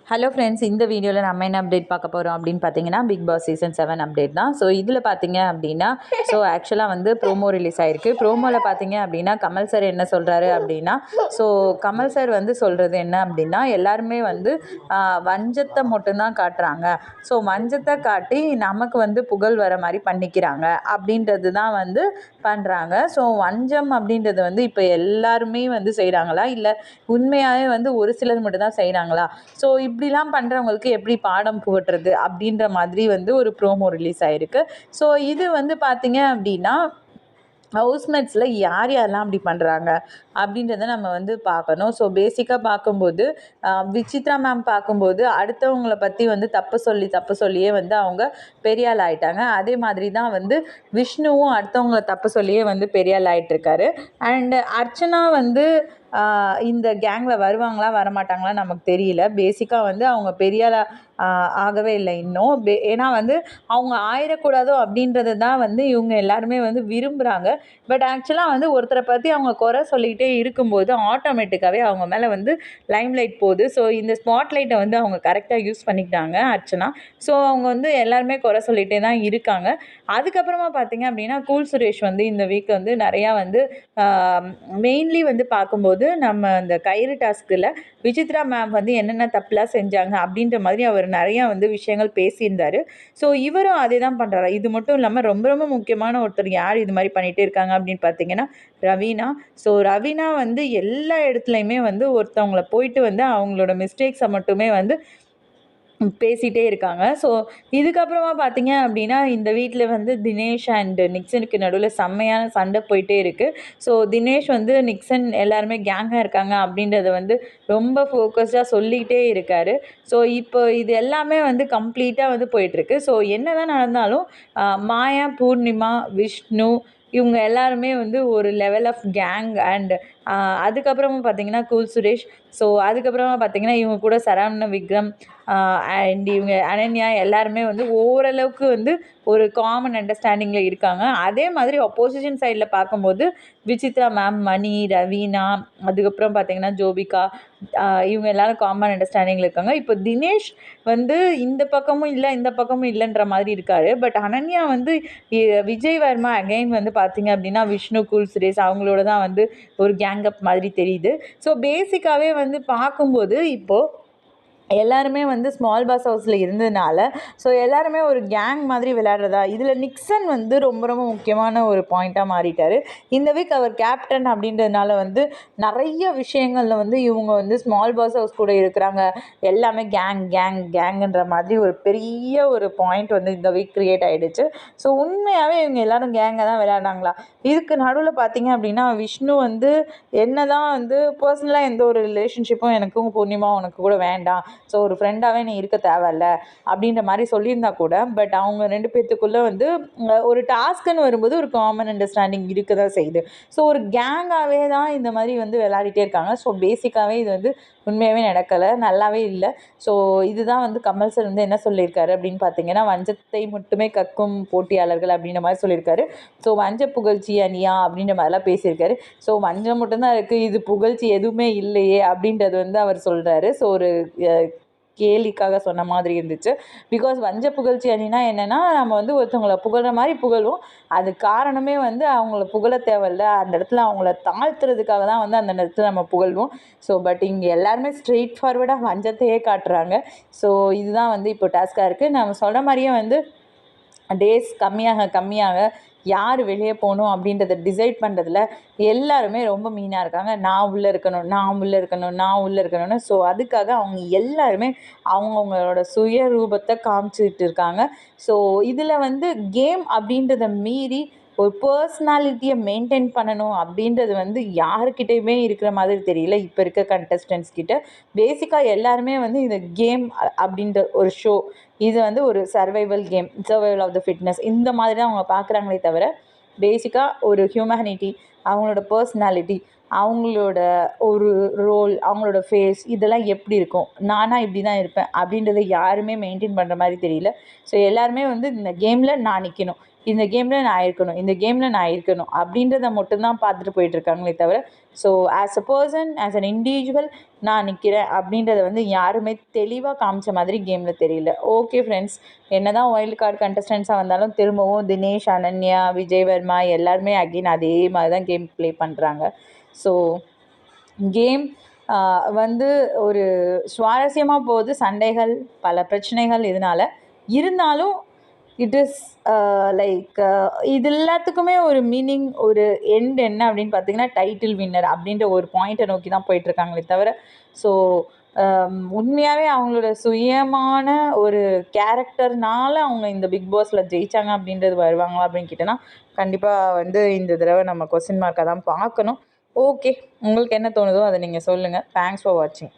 Hello friends, இந்த வீடியோவில் நம்ம என்ன அப்டேட் பார்க்க போகிறோம் அப்படின்னு பார்த்தீங்கன்னா, பிக் பாஸ் சீசன் 7 அப்டேட் தான். ஸோ இதில் பார்த்தீங்க அப்படின்னா, ஆக்சுவலாக வந்து ப்ரோமோ ரிலீஸ் ஆகிருக்கு. ப்ரோமோவில் பார்த்தீங்க அப்படின்னா கமல் சார் என்ன சொல்கிறாரு அப்படின்னா, கமல் சார் வந்து சொல்கிறது என்ன அப்படின்னா, எல்லாருமே வந்து வஞ்சத்தை மட்டும்தான் காட்டுறாங்க. வஞ்சத்தை காட்டி நமக்கு வந்து புகழ் வர மாதிரி பண்ணிக்கிறாங்க அப்படின்றது தான் வந்து பண்ணுறாங்க. வஞ்சம் அப்படின்றது வந்து இப்போ எல்லாருமே வந்து செய்கிறாங்களா, இல்லை உண்மையாகவே வந்து ஒரு சிலர் மட்டும்தான் செய்கிறாங்களா? இப்படிலாம் பண்ணுறவங்களுக்கு எப்படி பாடம் புகட்டுறது அப்படின்ற மாதிரி வந்து ஒரு ப்ரோமோ ரிலீஸ் ஆகிருக்கு. இது வந்து பார்த்தீங்க அப்படின்னா ஹவுஸ்மேட்ஸில் யார் யாரெல்லாம் அப்படி பண்ணுறாங்க அப்படின்றத நம்ம வந்து பார்க்கணும். பேசிக்காக பார்க்கும்போது விசித்ரா மேம் பார்க்கும்போது அடுத்தவங்களை பற்றி வந்து தப்பு சொல்லியே வந்து அவங்க பெரியாள் ஆகிட்டாங்க. அதே மாதிரி தான் வந்து விஷ்ணுவும் அடுத்தவங்களை தப்பு சொல்லியே வந்து பெரியாள் ஆகிட்டுருக்காரு. அண்டு அர்ச்சனா வந்து இந்த கேங்கில் வருவாங்களா வரமாட்டாங்களா நமக்கு தெரியல. பேசிக்காக வந்து அவங்க பெரியாள் ஆகவே இல்லை இன்னும். ஏன்னா வந்து அவங்க ஆயிடக்கூடாதோ அப்படின்றது தான் வந்து இவங்க எல்லாருமே வந்து விரும்புகிறாங்க. பட் ஆக்சுவலாக வந்து ஒருத்தரை பற்றி அவங்க குறை சொல்லிக்கிட்டே இருக்கும்போது ஆட்டோமேட்டிக்காகவே அவங்க மேலே வந்து லைம்லைட் போகுது. இந்த ஸ்பாட்லைட்டை வந்து அவங்க கரெக்டாக யூஸ் பண்ணிக்கிட்டாங்க அர்ச்சனா. அவங்க வந்து எல்லாருமே குறை சொல்லிகிட்டே தான் இருக்காங்க. அதுக்கப்புறமா பார்த்தீங்க அப்படின்னா கூல் சுரேஷ் வந்து இந்த வீக் வந்து நிறையா வந்து மெயின்லி வந்து பார்க்கும்போது நம்ம அந்த கயிறு டாஸ்கில் விசித்ரா மேம் வந்து என்னென்ன தப்புலாம் செஞ்சாங்க அப்படின்ற மாதிரி அவர் நிறையா வந்து விஷயங்கள் பேசியிருந்தார். இவரும் அதே தான் பண்ணுறாரு. இது மட்டும் இல்லாமல் ரொம்ப ரொம்ப முக்கியமான ஒருத்தர் யார் இது மாதிரி பண்ணிகிட்டே இருக்காங்க அப்படின்னு பார்த்தீங்கன்னா ரவீனா. ரவீனா வந்து எல்லா இடத்துலையுமே வந்து ஒருத்தவங்களை போயிட்டு வந்து அவங்களோட மிஸ்டேக்ஸை மட்டுமே வந்து பேசிகிட்டே இருக்காங்க. இதுக்கப்புறமா பார்த்தீங்க அப்படின்னா இந்த வீட்டில் வந்து தினேஷ் அண்ட் நிக்சனுக்கு நடுவில் செம்மையான சண்டை போயிட்டே இருக்குது. தினேஷ் வந்து நிக்சன் எல்லாருமே கேங்காக இருக்காங்க அப்படின்றத வந்து ரொம்ப ஃபோக்கஸ்டாக சொல்லிக்கிட்டே இருக்கார். இப்போ இது எல்லாமே வந்து கம்ப்ளீட்டாக வந்து போயிட்டுருக்கு. என்ன தான் நடந்தாலும் மாயா, பூர்ணிமா, விஷ்ணு இவங்க எல்லாருமே வந்து ஒரு லெவல் ஆஃப் கேங். அண்ட் அதுக்கப்புறமா பார்த்தீங்கன்னா கூல் சுரேஷ். அதுக்கப்புறமா பார்த்தீங்கன்னா இவங்க கூட சரவண விக்ரம் அண்ட் இவங்க அனன்யா எல்லாருமே வந்து ஓரளவுக்கு வந்து ஒரு காமன் அண்டர்ஸ்டாண்டிங்கில் இருக்காங்க. அதே மாதிரி அப்போசிஷன் சைடில் பார்க்கும்போது விசித்ரா மேம், மணி, ரவீனா, அதுக்கப்புறம் பார்த்தீங்கன்னா ஜோபிகா இவங்க எல்லாரும் காமன் அண்டர்ஸ்டாண்டிங்கில் இருக்காங்க. இப்போ தினேஷ் வந்து இந்த பக்கமும் இல்லை இந்த பக்கமும் இல்லைன்ற மாதிரி இருக்கார். பட் அனன்யா வந்து விஜய் வர்மா அகைன் வந்து பார்த்தீங்க அப்படின்னா விஷ்ணு, கூல் சுரேஷ் அவங்களோட தான் வந்து ஒரு கேங் அப் மாதிரி தெரியுது. பேசிக்காகவே வந்து பார்க்கும்போது இப்போது எல்லாருமே வந்து ஸ்மால் பாஸ் ஹவுஸில் இருந்ததுனால எல்லாருமே ஒரு கேங் மாதிரி விளையாடுறதா. இதில் நிக்சன் வந்து ரொம்ப ரொம்ப முக்கியமான ஒரு பாயிண்ட்டாக மாறிட்டார். இந்த வீக் அவர் கேப்டன் அப்படின்றதுனால வந்து நிறைய விஷயங்களில் வந்து இவங்க வந்து ஸ்மால் பாஸ் ஹவுஸ் கூட இருக்கிறாங்க. எல்லாமே கேங்குன்ற மாதிரி ஒரு பெரிய ஒரு பாயிண்ட் வந்து இந்த வீக் க்ரியேட் ஆகிடுச்சு. உண்மையாகவே இவங்க எல்லாரும் கேங்கை தான் விளையாடுறாங்களா? இதுக்கு நடுவில் பார்த்தீங்க அப்படின்னா விஷ்ணு வந்து என்ன தான் வந்து பர்சனலாக எந்த ஒரு ரிலேஷன்ஷிப்பும் எனக்கும் பூர்ணிமா உனக்கு கூட வேண்டாம், ஒரு ஃப்ரெண்டாகவே நீ இருக்க தேவையில்ல அப்படின்ற மாதிரி சொல்லியிருந்தா கூட, பட் அவங்க 2 பேர்த்துக்குள்ளே வந்து ஒரு டாஸ்க்குன்னு வரும்போது ஒரு காமன் அண்டர்ஸ்டாண்டிங் இருக்க தான் செய்யுது. ஒரு கேங்காகவே தான் இந்த மாதிரி வந்து விளையாடிட்டே இருக்காங்க. பேசிக்காகவே இது வந்து உண்மையாகவே நடக்கலை, நல்லாவே இல்லை. இதுதான் வந்து கமல் சார் வந்து என்ன சொல்லியிருக்காரு அப்படின்னு பார்த்தீங்கன்னா, வஞ்சத்தை மட்டுமே கக்கும் போட்டியாளர்கள் அப்படின்ற மாதிரி சொல்லியிருக்காரு. வஞ்ச புகழ்ச்சி அணியா அப்படின்ற மாதிரிலாம் பேசியிருக்காரு. வஞ்சம் மட்டும்தான் இருக்குது, இது புகழ்ச்சி எதுவுமே இல்லையே அப்படின்றது வந்து அவர் சொல்கிறாரு. ஒரு கேலிக்காக சொன்ன மாதிரி இருந்துச்சு. பிகாஸ் வஞ்ச புகழ்ச்சி அணினா என்னென்னா, நம்ம வந்து ஒருத்தவங்களை புகழ்கிற மாதிரி புகழ்வோம். அது காரணமே வந்து அவங்கள புகழ தேவையில்ல, அந்த இடத்துல அவங்கள தாழ்த்துறதுக்காக தான் வந்து அந்த இடத்துல நம்ம புகழ்வோம். பட் இங்கே எல்லாருமே ஸ்ட்ரெயிட் ஃபார்வர்டாக வஞ்சத்தையே காட்டுறாங்க. இதுதான் வந்து இப்போ டாஸ்காக இருக்குது. நம்ம சொல்கிற மாதிரியே வந்து டேஸ் கம்மியாக யார் வெளியே போகணும் அப்படின்றத டிசைட் பண்ணுறதுல எல்லாருமே ரொம்ப மீனாக இருக்காங்க. நான் உள்ளே இருக்கணும்னு. அதுக்காக அவங்க எல்லாருமே அவங்கவுங்களோட சுய ரூபத்தை காமிச்சிட்டு இருக்காங்க. இதில் வந்து கேம் அப்படின்றத மீறி ஒரு பர்சனாலிட்டியை மெயின்டைன் பண்ணணும் அப்படின்றது வந்து யாருக்கிட்டையுமே இருக்கிற மாதிரி தெரியல இப்போ இருக்க கண்டஸ்டன்ஸ் கிட்ட. பேசிக்காக எல்லாருமே வந்து இந்த கேம் அப்படின்ற ஒரு ஷோ, இது வந்து ஒரு சர்வைவல் ஆஃப் த ஃபிட்னஸ் இந்த மாதிரி தான் அவங்க பார்க்குறாங்களே தவிர, பேசிக்காக ஒரு ஹியூமனிட்டி, அவங்களோட பர்சனாலிட்டி, அவங்களோட ஒரு ரோல், அவங்களோட ஃபேஸ் இதெல்லாம் எப்படி இருக்கும், நானாக இப்படி தான் இருப்பேன் அப்படின்றத யாருமே மெயின்டைன் பண்ணுற மாதிரி தெரியல. எல்லாருமே வந்து இந்த கேமில் நான் நிற்கணும், இந்த கேமில் நான் இருக்கணும் அப்படின்றத மட்டும்தான் பார்த்துட்டு போயிட்டுருக்காங்களே தவிர, as a person, as an individual நான் நிற்கிறேன் அப்படின்றத வந்து யாருமே தெளிவாக காமிச்ச மாதிரி கேமில் தெரியல. ஓகே ஃப்ரெண்ட்ஸ், என்ன தான் வைல்டு கார்டு கண்டஸ்டன்ஸாக வந்தாலும் திரும்பவும் தினேஷ், அனன்யா, விஜய் வர்மா எல்லாருமே அகெயின் அதே மாதிரி தான் கேம் ப்ளே பண்ணுறாங்க. ஸோ கேம் வந்து ஒரு சுவாரஸ்யமாக போகுது. சண்டைகள், பல பிரச்சனைகள் இதனால் இருந்தாலும் இட் இஸ் லைக் இது எல்லாத்துக்குமே ஒரு மீனிங், ஒரு எண்ட் என்ன அப்படின்னு பார்த்தீங்கன்னா டைட்டில் வின்னர் அப்படின்ற ஒரு பாயிண்ட்டை நோக்கி தான் போயிட்டுருக்காங்களே தவிர, ஸோ உண்மையாகவே அவங்களோட சுயமான ஒரு கேரக்டர்னால அவங்க இந்த பிக் பாஸில் ஜெயித்தாங்க அப்படின்றது வருவாங்களா அப்படின்னு கேட்டோன்னா கண்டிப்பாக வந்து இந்த தடவை நம்ம கொஸ்டின் மார்க்காக தான் பார்க்கணும். ஓகே, உங்களுக்கு என்ன தோணுதோ அதை நீங்கள் சொல்லுங்கள். தேங்க்ஸ் ஃபார் வாட்சிங்.